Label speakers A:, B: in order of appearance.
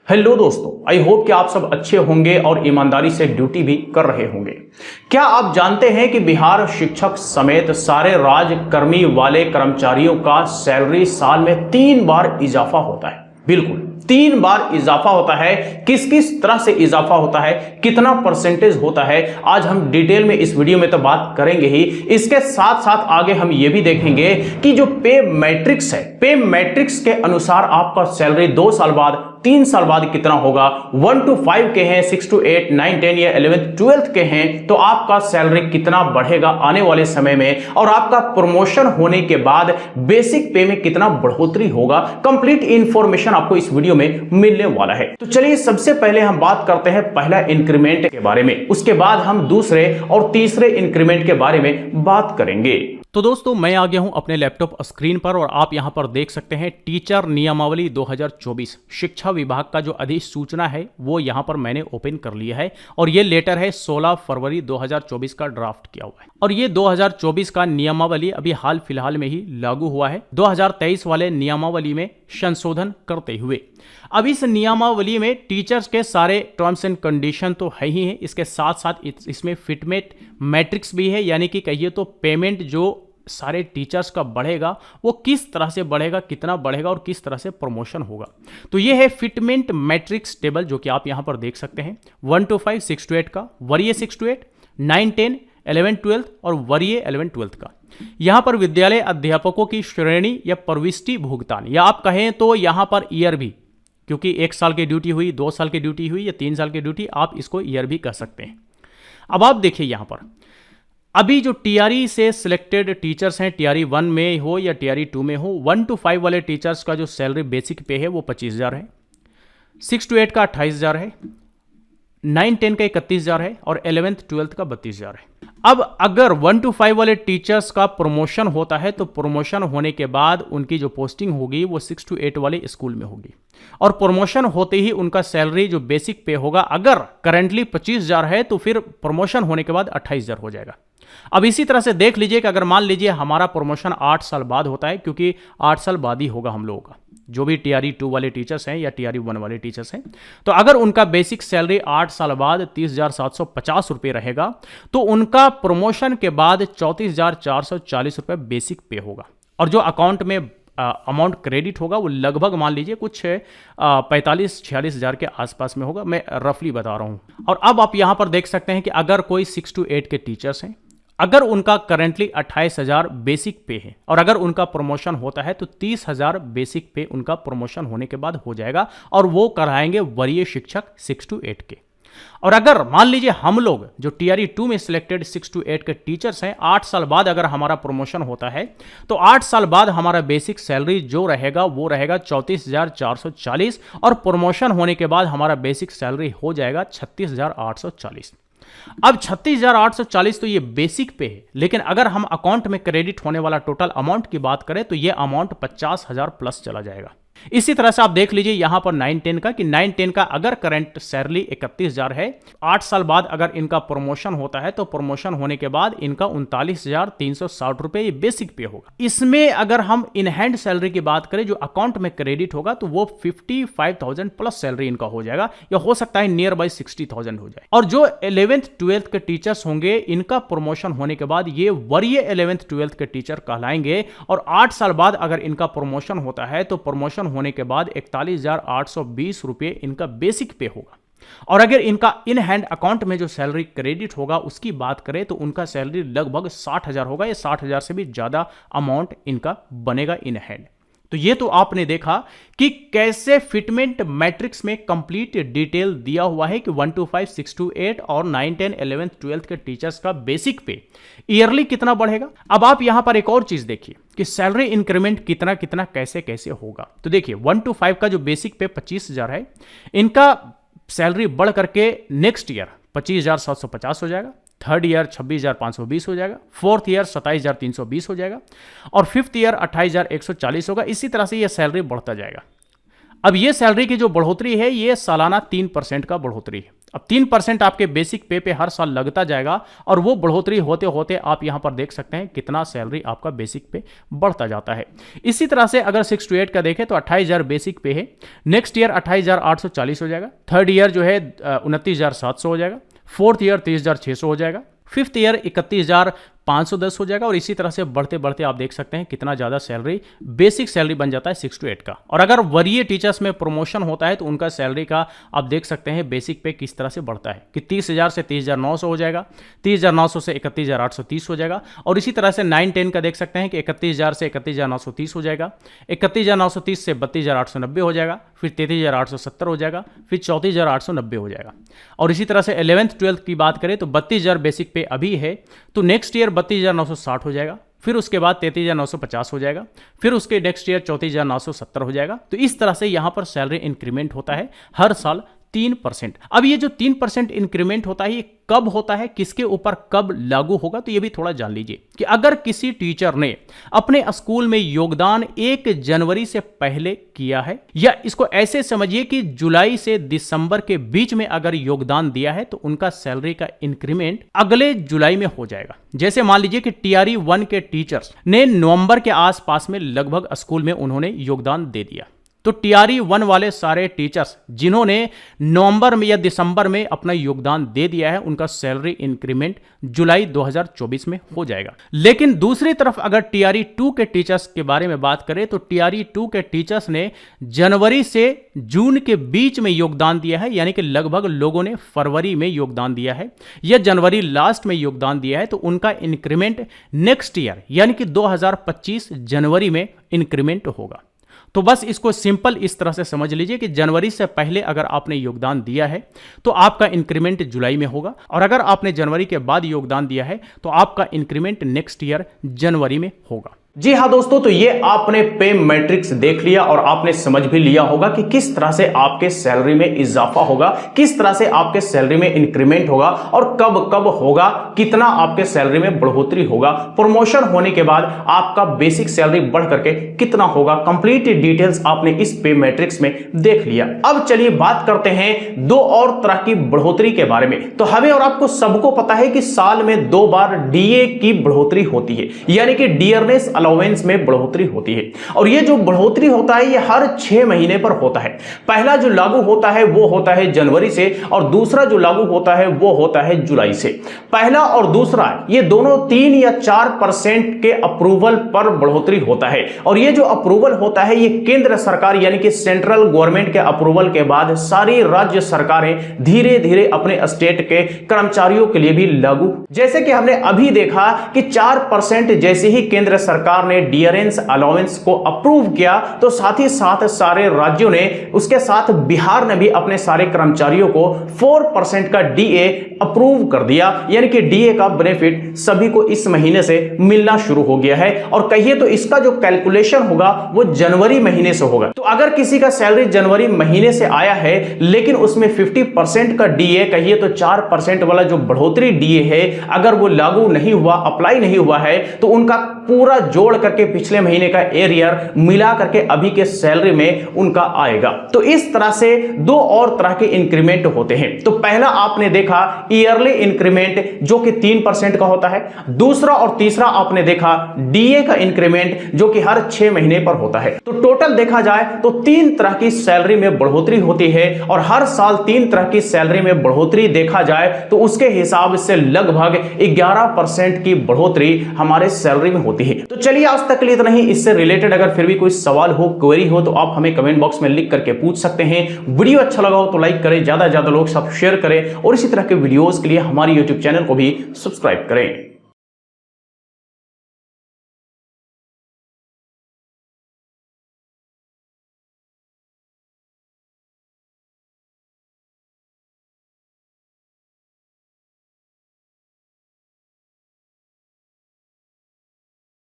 A: Hello दोस्तों, I hope कि आप सब अच्छे होंगे और ईमानदारी से ड्यूटी भी कर रहे होंगे। क्या आप जानते हैं कि बिहार शिक्षक समेत सारे राजकर्मी वाले कर्मचारियों का सैलरी साल में 3 बार इजाफा होता है? बिल्कुल 3 बार इजाफा होता है। किस किस तरह से इजाफा होता है, कितना परसेंटेज होता है, आज हम डिटेल में इस वीडियो में तो बात करेंगे ही। इसके साथ साथ आगे हम ये भी देखेंगे कि जो पे मैट्रिक्स है, पे मैट्रिक्स के अनुसार आपका सैलरी 2 साल बाद, 3 साल बाद कितना होगा। 1 to 5 के हैं, 6 to 8, 9, 10 या 11th 12th के हैं, तो आपका सैलरी कितना बढ़ेगा आने वाले समय में, और आपका प्रमोशन होने के बाद बेसिक पे में कितना बढ़ोतरी होगा। कंप्लीट इंफॉर्मेशन आपको इस वीडियो में मिलने वाला है। तो चलिए सबसे पहले हम बात करते हैं पहला इंक्रीमेंट के बारे में, उसके बाद हम दूसरे और तीसरे इंक्रीमेंट के बारे में बात करेंगे।
B: तो दोस्तों मैं आ गया हूं अपने लैपटॉप स्क्रीन पर और आप यहां पर देख सकते हैं टीचर नियमावली 2024 शिक्षा विभाग का जो अधिसूचना है वो यहां पर मैंने ओपन कर लिया है और ये लेटर है 16 फरवरी 2024 का ड्राफ्ट किया हुआ है। और ये 2024 का नियमावली अभी हाल फिलहाल में ही लागू हुआ है 2023 वाले नियमावली में संशोधन करते हुए। अब इस नियमावली में टीचर्स के सारे टर्म्स एंड कंडीशन तो है ही है, इसके साथ साथ इसमें फिटमेंट मैट्रिक्स भी है, यानी कि कहिए तो पेमेंट जो सारे टीचर्स का बढ़ेगा वो किस तरह से बढ़ेगा, कितना बढ़ेगा और किस तरह से प्रमोशन होगा। तो ये है फिटमेंट मैट्रिक्स टेबल जो कि आप यहां पर देख सकते हैं। 1 to 5, 6 to 8 का, वरीय 6 to 8, 9, 10, 11, 12 और वरीय 11, 12 का। यहां पर विद्यालय अध्यापकों की श्रेणी या प्रविष्टि भुगतान, या आप कहें तो यहां पर ईयर भी, क्योंकि 1 साल की ड्यूटी हुई, 2 साल की ड्यूटी हुई या 3 साल की ड्यूटी, आप इसको ईयर भी कह सकते हैं। अब आप देखिए यहां पर अभी जो टीआरई से सिलेक्टेड टीचर्स हैं, टीआरई 1 में हो या टीआरई 2 में हो, 1 to 5 वाले टीचर्स का जो सैलरी बेसिक पे है वो 25,000 है, 6 to 8 का 28,000 है, 9, 10 का 31,000 है और 11th 12th का 32,000 है। अब अगर 1 to 5 वाले टीचर्स का प्रमोशन होता है तो प्रमोशन होने के बाद उनकी जो पोस्टिंग होगी वो 6 to 8 वाले स्कूल में होगी और प्रमोशन होते ही उनका सैलरी जो बेसिक पे होगा, अगर करंटली 25,000 है तो फिर प्रमोशन होने के बाद 28,000 हो जाएगा। अब इसी तरह से देख लीजिए कि अगर मान लीजिए हमारा प्रमोशन 8 साल बाद होता है, क्योंकि 8 साल बाद ही होगा हम लोगों का, जो भी टीआरई 2 वाले टीचर्स हैं या टीआरई 1 वाले टीचर्स हैं, तो अगर उनका बेसिक सैलरी 8 साल बाद 30,750 रुपये रहेगा तो उनका प्रमोशन के बाद 34,440 रुपये बेसिक पे होगा। और जो अकाउंट में अमाउंट क्रेडिट होगा वो लगभग मान लीजिए कुछ 45-46 हज़ार के आसपास में होगा, मैं रफली बता रहा हूँ। और अब आप यहाँ पर देख सकते हैं कि अगर कोई 6 to 8 के टीचर्स हैं, अगर उनका करंटली 28,000 बेसिक पे है और अगर उनका प्रमोशन होता है तो 30,000 बेसिक पे उनका प्रमोशन होने के बाद हो जाएगा और वो कराएंगे वरीय शिक्षक 6 to 8 के। और अगर मान लीजिए हम लोग जो टीआरई 2 में सिलेक्टेड 6 to 8 के टीचर्स हैं, 8 साल बाद अगर हमारा प्रमोशन होता है तो 8 साल बाद हमारा बेसिक सैलरी जो रहेगा वो रहेगा 34,440 और प्रमोशन होने के बाद हमारा बेसिक सैलरी हो जाएगा 36,840। अब 36,840 तो ये बेसिक पे है, लेकिन अगर हम अकाउंट में क्रेडिट होने वाला टोटल अमाउंट की बात करें तो ये अमाउंट 50,000 प्लस चला जाएगा। इसी तरह से आप देख लीजिए यहां पर 9, 10 का, कि 9, 10 का अगर करंट सैलरी 31,000 है, 8 साल बाद अगर इनका प्रमोशन होता है तो प्रमोशन होने के बाद इनका 39,360 रुपये ये बेसिक पे होगा। इसमें अगर हम इन हैंड सैलरी की बात करें जो अकाउंट में क्रेडिट होगा तो वो 55,000 प्लस सैलरी इनका हो जाएगा, या हो सकता है नियर बाई 60,000 हो जाए। और जो 11th 12th के टीचर्स होंगे इनका प्रमोशन होने के बाद ये वरीय 11th 12th के टीचर कहलाएंगे और 8 साल बाद अगर इनका प्रमोशन होता है तो प्रमोशन होने के बाद 41,820 रुपये इनका बेसिक पे होगा। और अगर इनका इन हैंड अकाउंट में जो सैलरी क्रेडिट होगा उसकी बात करें तो उनका सैलरी लगभग 60,000 होगा, या 60,000 से भी ज्यादा अमाउंट इनका बनेगा इन हैंड। तो ये तो आपने देखा कि कैसे फिटमेंट मैट्रिक्स में कंप्लीट डिटेल दिया हुआ है कि 1 to 5, 6 to 8 और 9, 10, 11, 12 के टीचर्स का बेसिक पे ईयरली कितना बढ़ेगा। अब आप यहां पर एक और चीज देखिए कि सैलरी इंक्रीमेंट कितना कितना कैसे कैसे होगा। तो देखिए 1 to 5 का जो बेसिक पे 25,000 है, इनका सैलरी बढ़ करके नेक्स्ट ईयर 25,750 हो जाएगा, थर्ड ईयर 26,520 हो जाएगा, फोर्थ ईयर 27,320 हो जाएगा और फिफ्थ ईयर 28,140 होगा। इसी तरह से यह सैलरी बढ़ता जाएगा। अब ये सैलरी की जो बढ़ोतरी है ये सालाना 3% का बढ़ोतरी है। अब 3% आपके बेसिक पे पे हर साल लगता जाएगा और वो बढ़ोतरी होते होते आप यहां पर देख सकते हैं कितना सैलरी आपका बेसिक पे बढ़ता जाता है। इसी तरह से अगर 6 to 8 का देखें तो 28,000 बेसिक पे है, नेक्स्ट ईयर 28,840 हो जाएगा, थर्ड ईयर जो है 29,700 हो जाएगा, फोर्थ ईयर 30,600 हो जाएगा, फिफ्थ ईयर 31,510 हो जाएगा और इसी तरह से बढ़ते बढ़ते आप देख सकते हैं कितना ज़्यादा सैलरी बेसिक सैलरी बन जाता है 6 to 8 का। और अगर वरीय टीचर्स में प्रमोशन होता है तो उनका सैलरी का आप देख सकते हैं बेसिक पे किस तरह से बढ़ता है कि 30,000 से 30,900 हो जाएगा, 30,900 से 31,830 हो जाएगा और इसी तरह से 9-10 का देख सकते हैं कि 31,000 से 31,930 हो जाएगा, 31,930 से 32,890 हो जाएगा, फिर 33,870 हो जाएगा, फिर 34,890 हो जाएगा। और इसी तरह से 11th 12th की बात करें तो 32,000 बेसिक पे अभी है तो नेक्स्ट ईयर 32,960 हो जाएगा, फिर उसके बाद 33,950 हो जाएगा, फिर उसके नेक्स्ट ईयर 34,970 हो जाएगा। तो इस तरह से यहां पर सैलरी इंक्रीमेंट होता है हर साल 3%। अब ये जो 3% इंक्रीमेंट होता है ये कब होता है, किसके ऊपर कब लागू होगा, तो ये भी थोड़ा जान लीजिए कि अगर किसी टीचर ने अपने स्कूल में योगदान 1 जनवरी से पहले किया है, या इसको ऐसे समझिए कि जुलाई से दिसंबर के बीच में अगर योगदान दिया है तो उनका सैलरी का इंक्रीमेंट अगले जुलाई में हो जाएगा। जैसे मान लीजिए कि TRE 1 के टीचर्स ने नवंबर के आसपास में लगभग स्कूल में उन्होंने योगदान दे दिया, तो TRE 1 वाले सारे टीचर्स जिन्होंने नवंबर में या दिसंबर में अपना योगदान दे दिया है उनका सैलरी इंक्रीमेंट जुलाई 2024 में हो जाएगा। लेकिन दूसरी तरफ अगर TRE 2 के टीचर्स के बारे में बात करें तो TRE 2 के टीचर्स ने जनवरी से जून के बीच में योगदान दिया है, यानी कि लगभग लोगों ने फरवरी में योगदान दिया है या जनवरी लास्ट में योगदान दिया है, तो उनका इंक्रीमेंट नेक्स्ट ईयर यानी कि 2025 जनवरी में इंक्रीमेंट होगा। तो बस इसको सिंपल इस तरह से समझ लीजिए कि जनवरी से पहले अगर आपने योगदान दिया है तो आपका इंक्रीमेंट जुलाई में होगा, और अगर आपने जनवरी के बाद योगदान दिया है तो आपका इंक्रीमेंट नेक्स्ट ईयर जनवरी में होगा।
A: जी हाँ दोस्तों, तो ये आपने पे मैट्रिक्स देख लिया और आपने समझ भी लिया होगा कि किस तरह से आपके सैलरी में इजाफा होगा, किस तरह से आपके सैलरी में इंक्रीमेंट होगा और कब कब होगा, कितना आपके सैलरी में बढ़ोतरी होगा, प्रमोशन होने के बाद आपका बेसिक सैलरी बढ़ करके कितना होगा। कंप्लीट डिटेल्स आपने इस पे मैट्रिक्स में देख लिया। अब चलिए बात करते हैं 2 और तरह की बढ़ोतरी के बारे में। तो हमें और आपको सबको पता है कि साल में 2 बार DA की बढ़ोतरी होती है, यानी कि डियरनेस अलाउंस में बढ़ोतरी होती है। और ये जो बढ़ोतरी होता है ये हर 6 महीने पर होता है। पहला जो लागू होता है वो होता है जनवरी से और दूसरा जो लागू होता है वो होता है जुलाई से। पहला और दूसरा ये दोनों 3 या 4% के अप्रूवल पर बढ़ोतरी होता है, और ये जो अप्रूवल होता है ये केंद्र सरकार यानी कि सेंट्रल गवर्नमेंट के अप्रूवल के बाद सारी राज्य सरकारें धीरे धीरे अपने स्टेट के कर्मचारियों के लिए भी लागू, जैसे कि हमने अभी देखा कि 4% जैसे ही केंद्र सरकार ने डियरेंस अलाउंस को अप्रूव किया तो साथ ही साथ सारे राज्यों ने, उसके साथ बिहार ने भी अपने सारे कर्मचारियों को 4% का DA अप्रूव कर दिया, यानी कि DA का बेनिफिट सभी को इस महीने से मिलना शुरू हो गया है। और कहिए तो इसका जो कैलकुलेशन होगा वो जनवरी महीने से होगा। तो अगर किसी का सैलरी जनवरी महीने से आया है लेकिन उसमें 50% का DA, कहिए तो 4% वाला जो बढ़ोतरी DA है, अगर वो लागू नहीं हुआ, अप्लाई नहीं हुआ है, तो उनका पूरा जोड़ करके पिछले महीने का एरियर मिला करके अभी के सैलरी में उनका आएगा। तो इस तरह से 2 और तरह के इंक्रीमेंट होते हैं। तो पहला आपने देखा ईयरली इंक्रीमेंट जो कि 3% का होता है, दूसरा और तीसरा आपने देखा DA का इंक्रीमेंट जो कि हर 6 महीने पर होता है। तो टोटल देखा जाए तो 3 तरह की सैलरी में बढ़ोतरी होती है, और हर साल 3 तरह की सैलरी में बढ़ोतरी देखा जाए तो उसके हिसाब से लगभग 11% की बढ़ोतरी हमारे सैलरी में होती है। तो चलिए आज तक के लिए इतना ही। इससे रिलेटेड अगर फिर भी कोई सवाल हो, क्वेरी हो तो आप हमें कमेंट बॉक्स में लिख करके पूछ सकते हैं। वीडियो अच्छा लगा हो तो लाइक करें, ज्यादा से ज्यादा लोग सब शेयर करें, और इसी तरह के वीडियोस के लिए हमारे YouTube चैनल को भी सब्सक्राइब करें।